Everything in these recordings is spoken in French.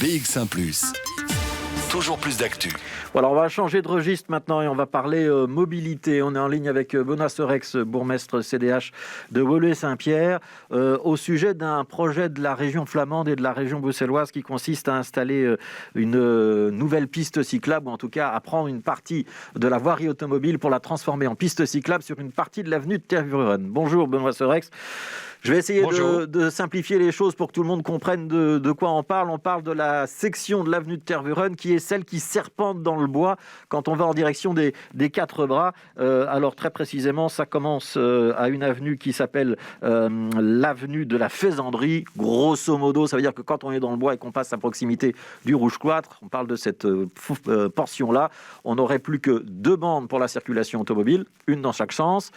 BX1 +. Toujours plus d'actu. Voilà, on va changer de registre maintenant et on va parler mobilité. On est en ligne avec Benoît Serex, bourgmestre CDH de Woluwe-Saint-Pierre, au sujet d'un projet de la région flamande et de la région bruxelloise qui consiste à installer une nouvelle piste cyclable, ou en tout cas à prendre une partie de la voirie automobile pour la transformer en piste cyclable sur une partie de l'avenue de Tervuren. Bonjour Benoît Serex. Je vais essayer de simplifier les choses pour que tout le monde comprenne de quoi on parle. On parle de la section de l'avenue de Tervuren qui est celle qui serpente dans le bois quand on va en direction des Quatre Bras. Alors très précisément, ça commence à une avenue qui s'appelle l'avenue de la Faisanderie. Grosso modo, ça veut dire que quand on est dans le bois et qu'on passe à proximité du Rouge Cloître, on parle de cette portion-là, on n'aurait plus que 2 bandes pour la circulation automobile, une dans chaque sens,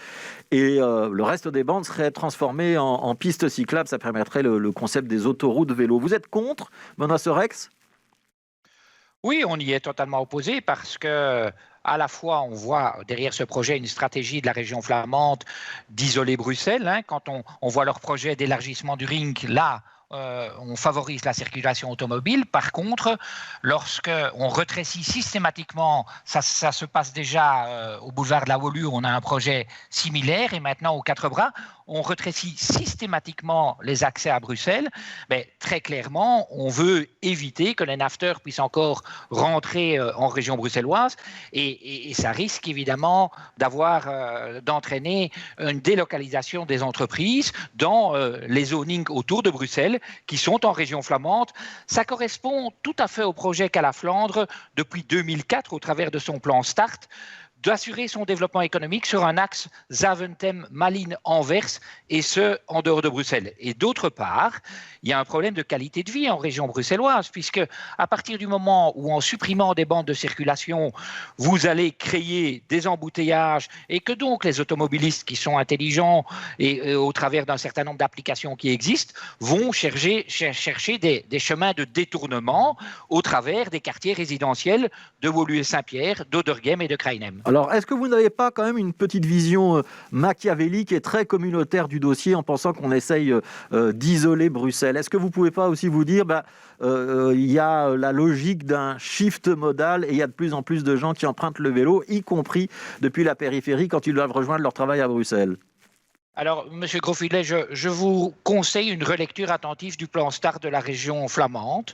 et le reste des bandes serait transformé en piste cyclable. Ça permettrait le concept des autoroutes vélo. Vous êtes contre, Benoît Serex ? Oui, on y est totalement opposé parce que à la fois, on voit derrière ce projet une stratégie de la région flamande d'isoler Bruxelles. Quand on voit leur projet d'élargissement du ring, là, on favorise la circulation automobile. Par contre, lorsque on rétrécit systématiquement, ça se passe déjà au boulevard de la Wolu, on a un projet similaire, et maintenant aux Quatre Bras, on rétrécit systématiquement les accès à Bruxelles. Mais très clairement, on veut éviter que les nafteurs puissent encore rentrer en région bruxelloise, et ça risque évidemment d'entraîner une délocalisation des entreprises dans les zonings autour de Bruxelles qui sont en région flamande. Ça correspond tout à fait au projet qu'a la Flandre depuis 2004 au travers de son plan START, d'assurer son développement économique sur un axe Zaventem-Malines-Anvers, et ce, en dehors de Bruxelles. Et d'autre part, il y a un problème de qualité de vie en région bruxelloise, puisque à partir du moment où, en supprimant des bandes de circulation, vous allez créer des embouteillages, et que donc les automobilistes qui sont intelligents et au travers d'un certain nombre d'applications qui existent, vont chercher des chemins de détournement au travers des quartiers résidentiels de Woluwe-Saint-Pierre, d'Oderghem et de Krainem. Alors, est-ce que vous n'avez pas quand même une petite vision machiavélique et très communautaire du dossier en pensant qu'on essaye d'isoler Bruxelles ? Est-ce que vous ne pouvez pas aussi vous dire, il y a la logique d'un shift modal et il y a de plus en plus de gens qui empruntent le vélo, y compris depuis la périphérie quand ils doivent rejoindre leur travail à Bruxelles ? Alors, M. Grosfilet, je vous conseille une relecture attentive du plan START de la région flamande,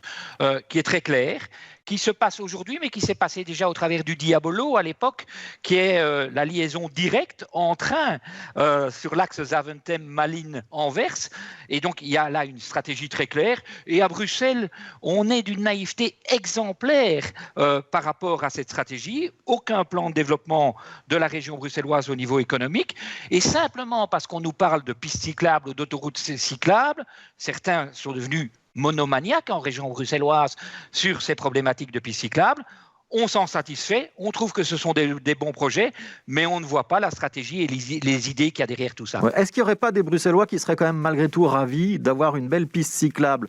qui est très clair, qui se passe aujourd'hui, mais qui s'est passé déjà au travers du Diabolo à l'époque, qui est la liaison directe en train sur l'axe Zaventem-Malines-Anvers. Et donc, il y a là une stratégie très claire. Et à Bruxelles, on est d'une naïveté exemplaire par rapport à cette stratégie. Aucun plan de développement de la région bruxelloise au niveau économique. Et simplement parce qu'on nous parle de pistes cyclables ou d'autoroutes cyclables, certains sont devenus monomaniaques en région bruxelloise sur ces problématiques de pistes cyclables. On s'en satisfait, on trouve que ce sont des bons projets, mais on ne voit pas la stratégie et les idées qu'il y a derrière tout ça. Ouais. Est-ce qu'il n'y aurait pas des Bruxellois qui seraient quand même malgré tout ravis d'avoir une belle piste cyclable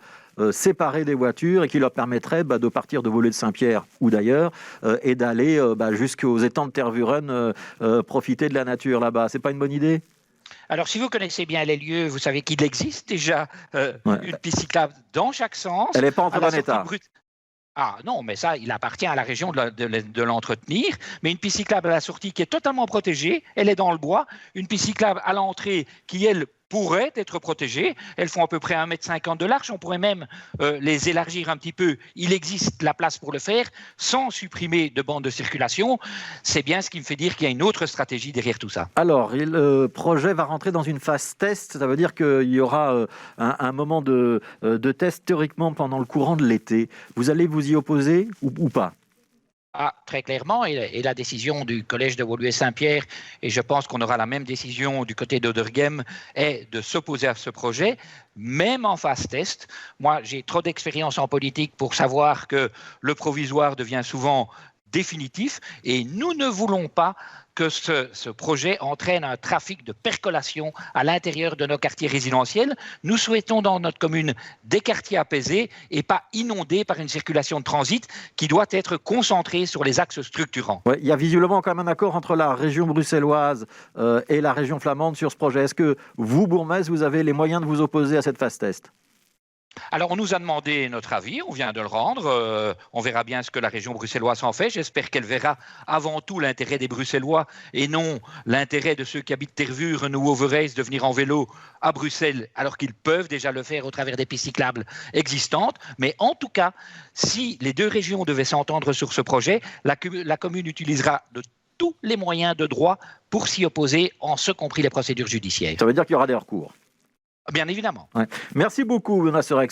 séparée des voitures et qui leur permettrait de partir de Woluwe-Saint-Pierre ou d'ailleurs et d'aller jusqu'aux étangs de Tervuren profiter de la nature là-bas ? C'est pas une bonne idée ? Alors, si vous connaissez bien les lieux, vous savez qu'il existe déjà une piste cyclable dans chaque sens. Elle n'est pas en très bon état. Ah non, mais ça, il appartient à la région de l'entretenir. Mais une piste cyclable à la sortie qui est totalement protégée, elle est dans le bois. Une piste cyclable à l'entrée qui, elle, pourrait être protégées. Elles font à peu près 1,50 m de large. On pourrait même les élargir un petit peu. Il existe la place pour le faire sans supprimer de bandes de circulation. C'est bien ce qui me fait dire qu'il y a une autre stratégie derrière tout ça. Alors, le projet va rentrer dans une phase test. Ça veut dire qu'il y aura un moment de test théoriquement pendant le courant de l'été. Vous allez vous y opposer ou pas ? Ah, très clairement, et la décision du collège de Woluwe-Saint-Pierre, et je pense qu'on aura la même décision du côté d'Oderghem, est de s'opposer à ce projet, même en phase test. Moi, j'ai trop d'expérience en politique pour savoir que le provisoire devient souvent définitif, et nous ne voulons pas que ce projet entraîne un trafic de percolation à l'intérieur de nos quartiers résidentiels. Nous souhaitons dans notre commune des quartiers apaisés et pas inondés par une circulation de transit qui doit être concentrée sur les axes structurants. Ouais, il y a visiblement quand même un accord entre la région bruxelloise et la région flamande sur ce projet. Est-ce que vous, bourgmestre, vous avez les moyens de vous opposer à cette phase test ? Alors, on nous a demandé notre avis, on vient de le rendre. On verra bien ce que la région bruxelloise en fait. J'espère qu'elle verra avant tout l'intérêt des Bruxellois et non l'intérêt de ceux qui habitent Tervuren ou Overijse de venir en vélo à Bruxelles, alors qu'ils peuvent déjà le faire au travers des pistes cyclables existantes. Mais en tout cas, si les deux régions devaient s'entendre sur ce projet, la commune utilisera de tous les moyens de droit pour s'y opposer, en ce compris les procédures judiciaires. Ça veut dire qu'il y aura des recours. Bien évidemment. Ouais. Merci beaucoup, Benoît Serex.